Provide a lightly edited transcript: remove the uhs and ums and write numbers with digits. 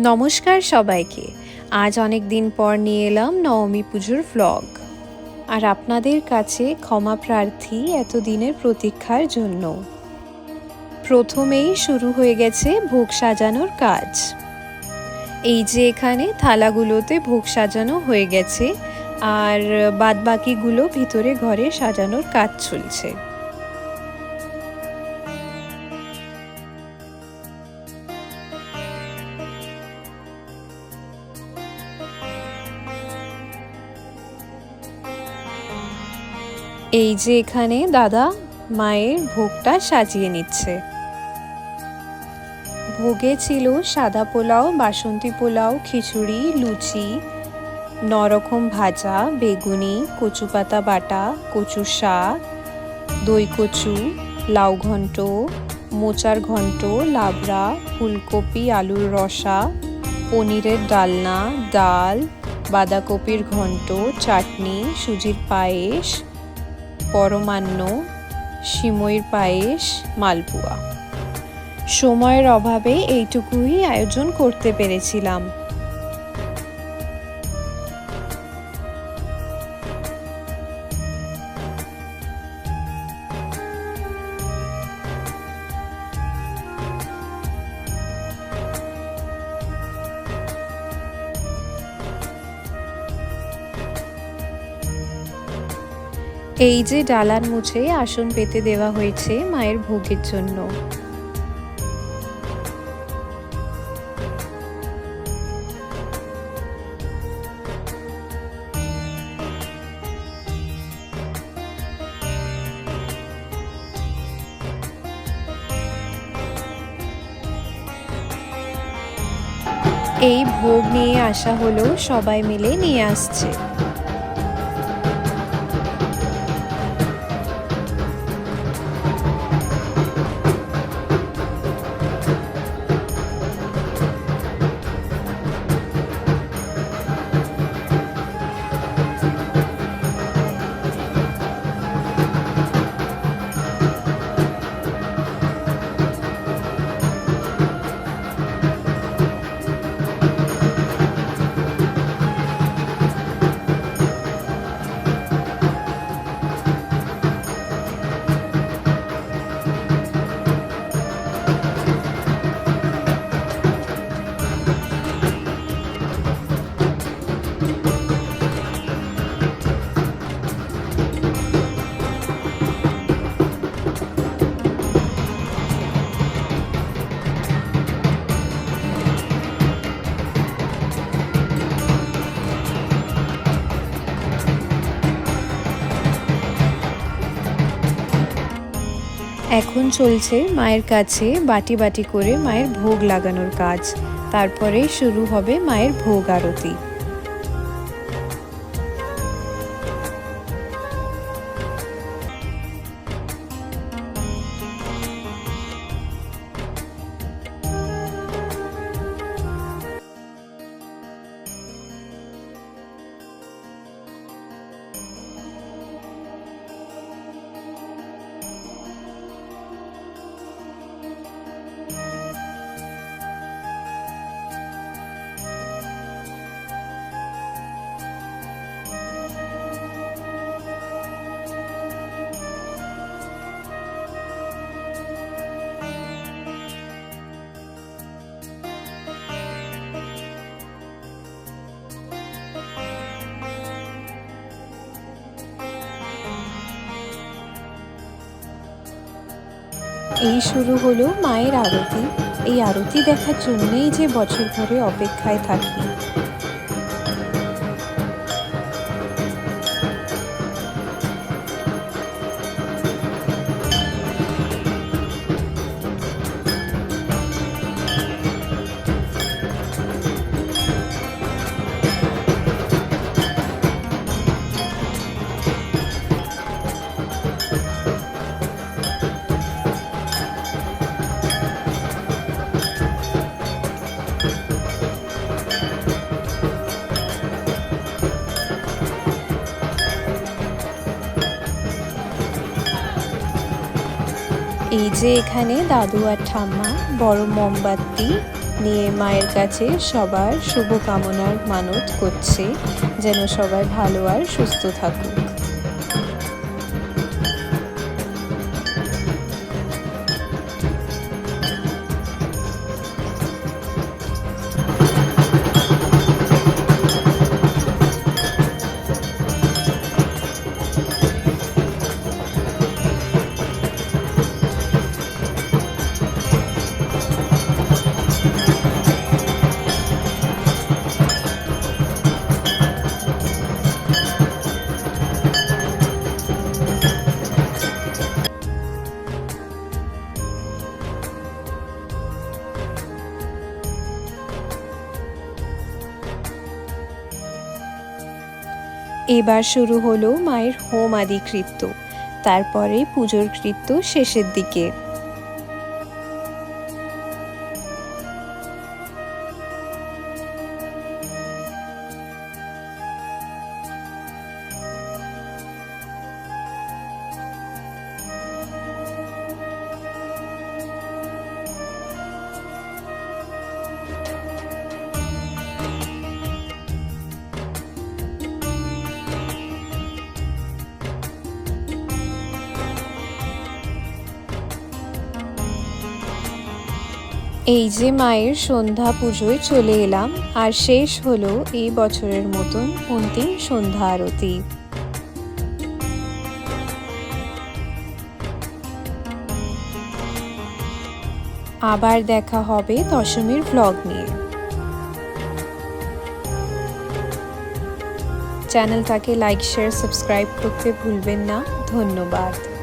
নমস্কার সবাইকে। আজ অনেক দিন পর নিয়ে এলাম নবমী পুজোর ভ্লগ। আর আপনাদের কাছে ক্ষমা প্রার্থী এতদিনের প্রতীক্ষার জন্য। প্রথমেই শুরু হয়ে গেছে ভোগ সাজানোর কাজ। এই যে এখানে থালাগুলোতে ভোগ সাজানো হয়ে গেছে, আর বাদবাকিগুলো ভিতরে ঘরে সাজানোর কাজ চলছে। এই যে এখানে দাদা মায়ের ভোগটা সাজিয়ে নিচ্ছে। ভোগে ছিল সাদা পোলাও, বাসন্তী পোলাও, খিচুড়ি, লুচি, 9 রকম ভাজা, বেগুনি, কচু পাতা বাটা, কচুর শাক, দই কচু, লাউ ঘন্ট, মোচার ঘন্ট, লাবড়া, ফুলকপি আলুর রসা, পনিরের ডালনা, ডাল, বাঁধাকপির ঘন্ট, চাটনি, সুজির পায়েস, পরমান্ন, সিমইর পায়েস, মালপোয়া। সময়ের অভাবে এইটুকুই আয়োজন করতে পেরেছিলাম। এই যে ডালার মুছে আসন পেতে দেওয়া হয়েছে মায়ের ভোগের জন্য। এই ভোগ নিয়ে আসা হলো, সবাই মিলে নিয়ে আসছে। এখন চলছে মায়ের কাছে বাটি বাটি করে মায়ের ভোগ লাগানোর কাজ। তারপরে শুরু হবে মায়ের ভোগ আরতি। এই শুরু হলো মায়ের আরতি। এই আরতি দেখার জন্যই যে বছর ধরে অপেক্ষায় থাকি। এই যে এখানে দাদু আর ঠাম্মা বড় মোমবাতি নিয়ে মায়ের কাছে সবার শুভকামনার মানত করছে, যেন সবাই ভালো আর সুস্থ থাকুক। এবার শুরু হলো মায়ের হোম আদি কৃত্য, তারপরে পুজোর কৃত্য শেষের দিকে। এই যে মায়ের সন্ধ্যা পুজোয় চলে এলাম, আর শেষ হলো এই বছরের মতন অন্তিম সন্ধ্যা আরতি। আবার দেখা হবে দশমীর ভ্লগ নিয়ে। চ্যানেলটাকে লাইক, শেয়ার, সাবস্ক্রাইব করতে ভুলবেন না। ধন্যবাদ।